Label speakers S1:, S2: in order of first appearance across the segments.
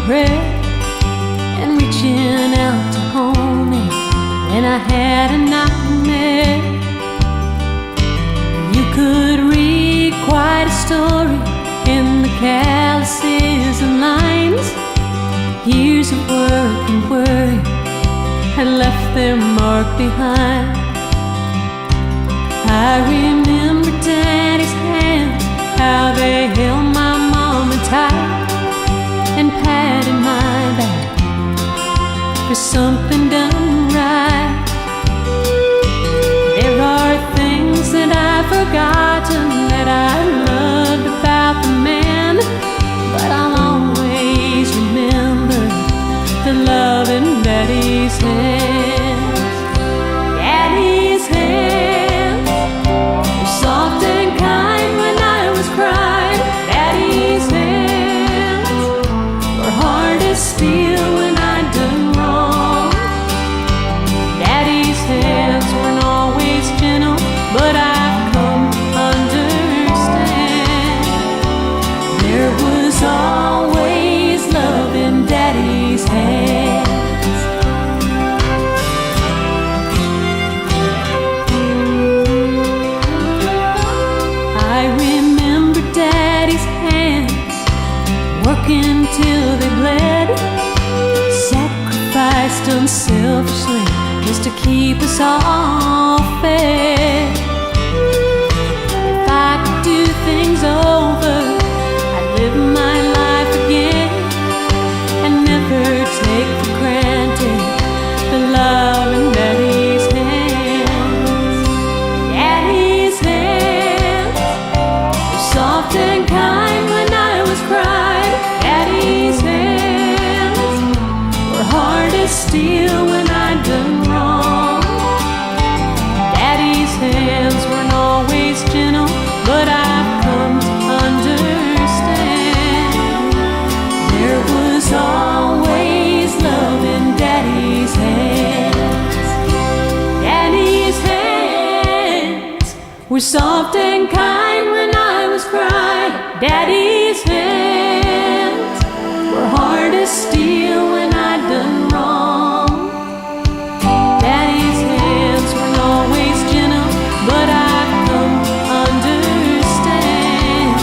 S1: prayer and reaching out to hold me when I had a nightmare. You could read quite a story in the calluses and lines. Years of work and worry had left their mark behind. I remember Daddy's hands, how they held my mama tight and patted my back for something done right. There are things that I've forgotten that I loved about the man, but I'll always remember the love in Daddy's hands. Daddy's hands were soft and kind when I was crying. Daddy's hands were hard as steel when I'd done wrong. Daddy's hands weren't always gentle, but I've come to understand there was always love in Daddy's hands. I remember Daddy's hands working till they bled, sacrificed unselfishly just to keep us all fed. If I could do things over, I'd live my life again and never take for granted the love in Daddy's hands. Daddy's hands were soft and kind when I was crying. Daddy's hands were hard as steel when I'd done wrong. Daddy's hands weren't always gentle, but I've come to understand there was always love in Daddy's hands. Daddy's hands were soft and kind when I was crying. Daddy's hands were hard as steel when I'd done wrong. Daddy's hands weren't always gentle, but I've come to understand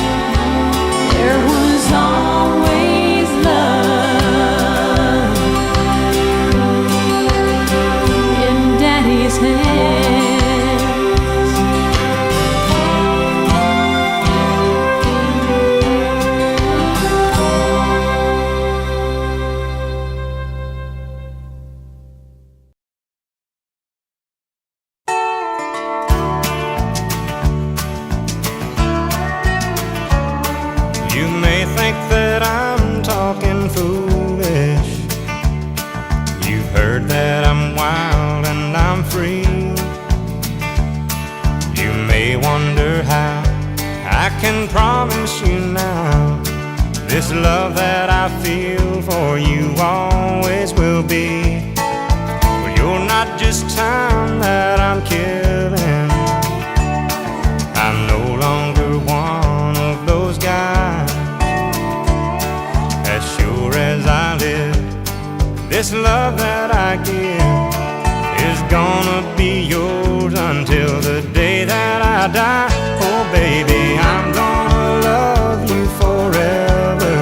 S1: there was always love in Daddy's hands.
S2: You may think that I'm talking foolish. You've heard that I'm wild and I'm free. You may wonder how I can promise you now this love that I feel for you always will be. Well, you're not just time that I'm killing. I'm no longer one of those guys. As sure as I live, this love that I give is gonna be yours until the day that I die. Oh baby, I'm gonna love you forever,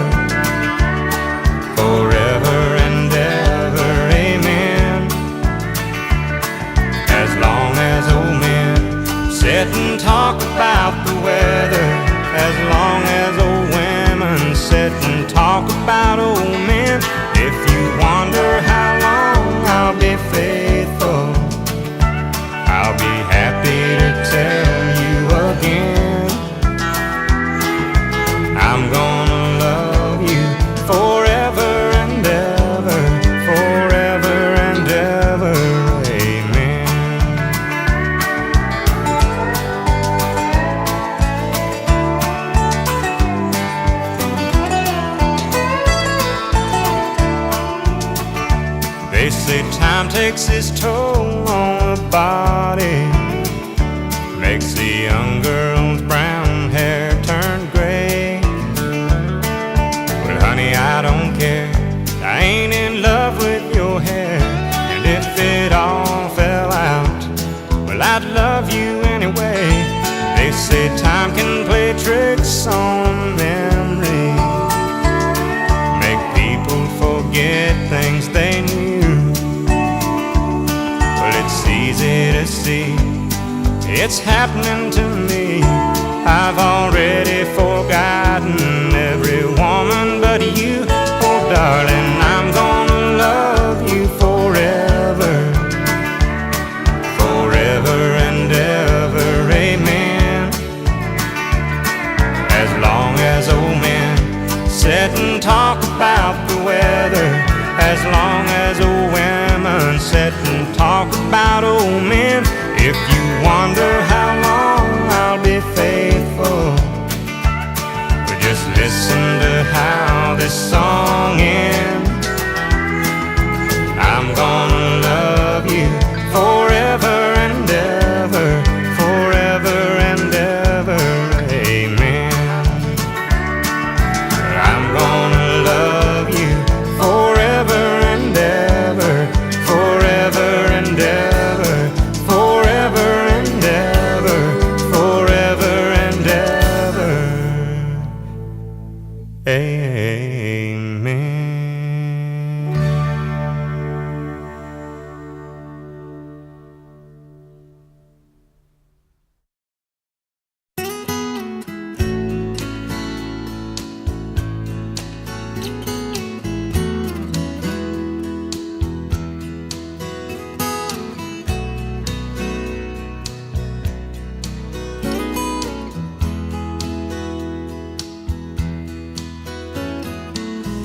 S2: forever and ever, amen. As long as old men sit and talk about the weather, as long as old women sit and talk about old men. If you wonder how long I'll be faithful, I'll be happy to tell you again. I'm gonna love you forever and ever, forever and ever, amen. They say time takes its toll on the body, makes the young girl's brown hair turn gray. But honey, I don't care, say time can play tricks on memory, make people forget things they knew. Well, it's easy to see it's happening to me. I've already forgotten every woman but you. Oh darling, I'm gonna love you forever, forever and ever, amen. As long as old men sit and talk about the weather, as long as old women sit and talk about old men. If you wonder how long I'll be faithful, but just listen to how this song ends. I'm gonna love you forever and ever, forever and ever, amen. I'm gonna love you forever and ever, forever and ever, forever and ever, forever and ever, amen.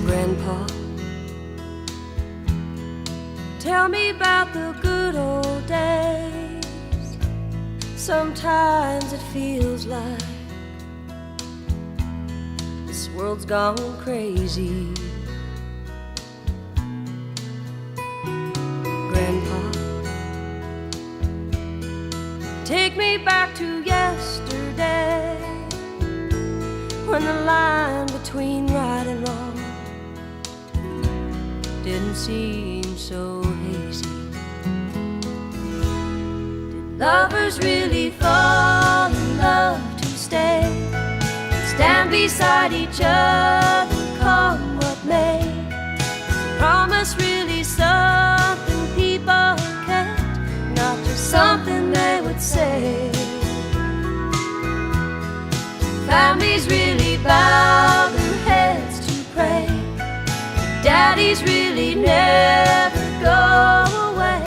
S1: Grandpa, tell me about the good old days. Sometimes it feels like this world's gone crazy. Grandpa, take me back to yesterday, when the line between right and wrong didn't seem so hazy. Did lovers really fall in love to stay, stand beside each other, come what may? Is promise really something people kept, not just something they would say? Families really bow their heads to pray, daddies really never go away.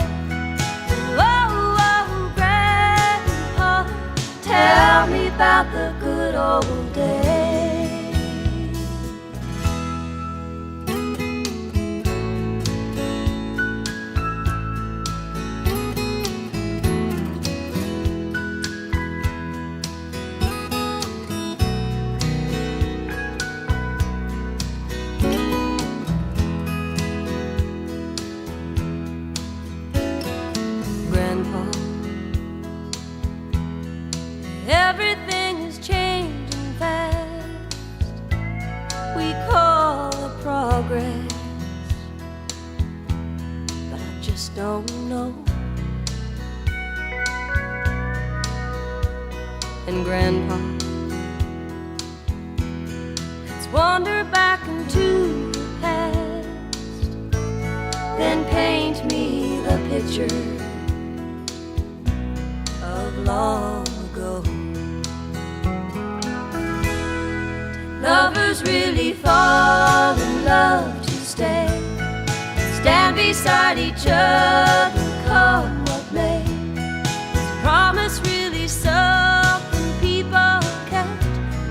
S1: Oh, oh, Grandpa, tell me about the good old days. Everything is changing fast, we call it progress, but I just don't know. And Grandpa, let's wander back into the past, then paint me the picture of long ago. Lovers really fall in love to stay, stand beside each other, come what may? Is promise really something people kept,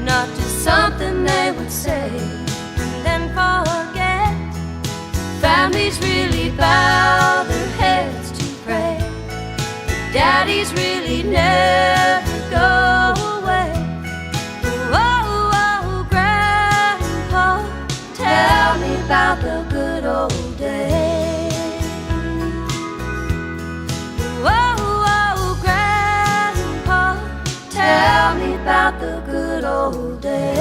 S1: not just something they would say and then forget? Families really bow their heads to pray, daddies really never go away. Tell me about the good old days. Oh, oh, Grandpa, tell me about the good old days.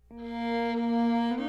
S3: When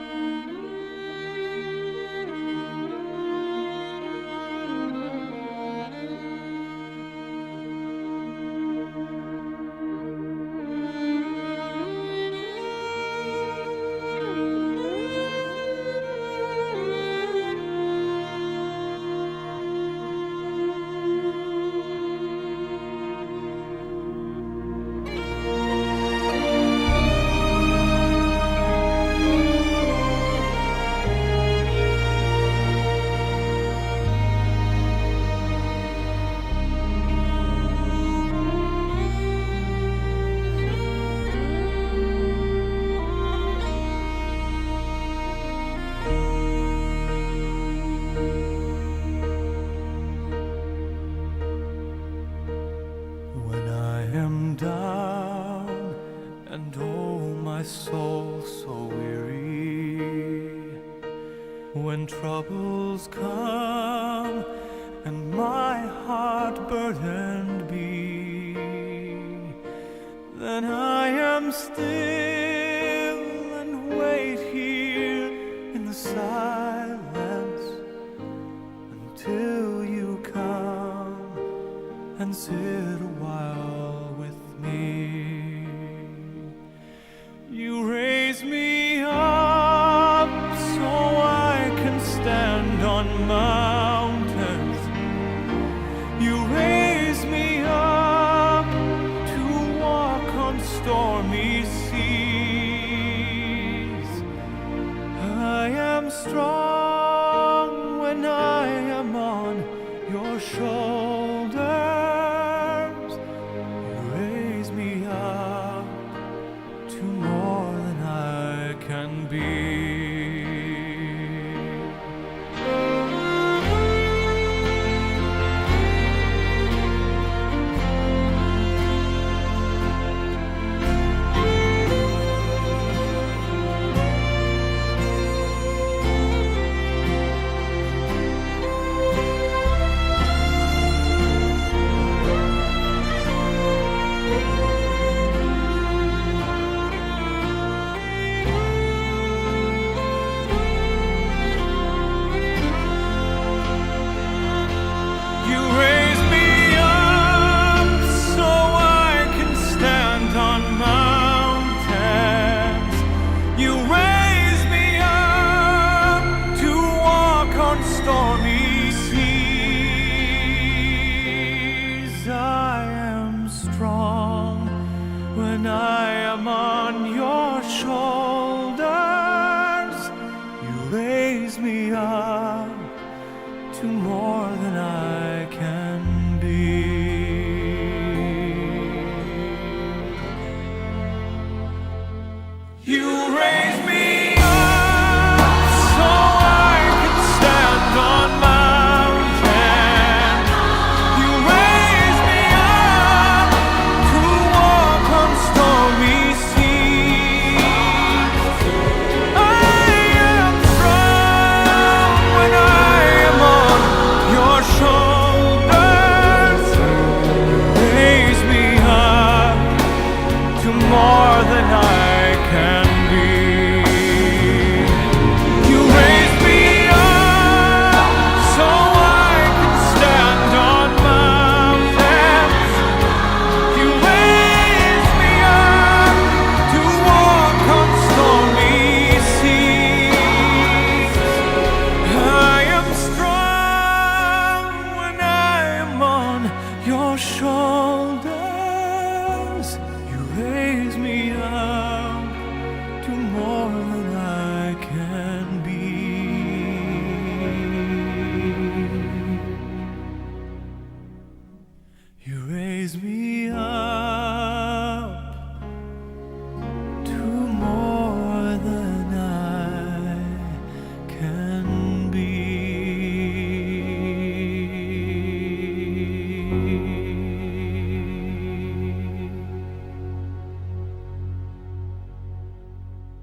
S3: I am down and oh my soul so weary, when troubles come and my heart burdened be, then I am still and wait here in the silence until you come and sit a while with me. You raise me up so I can stand on mountains. You raise me up to walk on stormy seas. I am strong when I am on your shoulders. Raise me up to more than I can be. Stormy seas, I am strong when I am on your shoulders. You raise me up to more than I can be. You raise me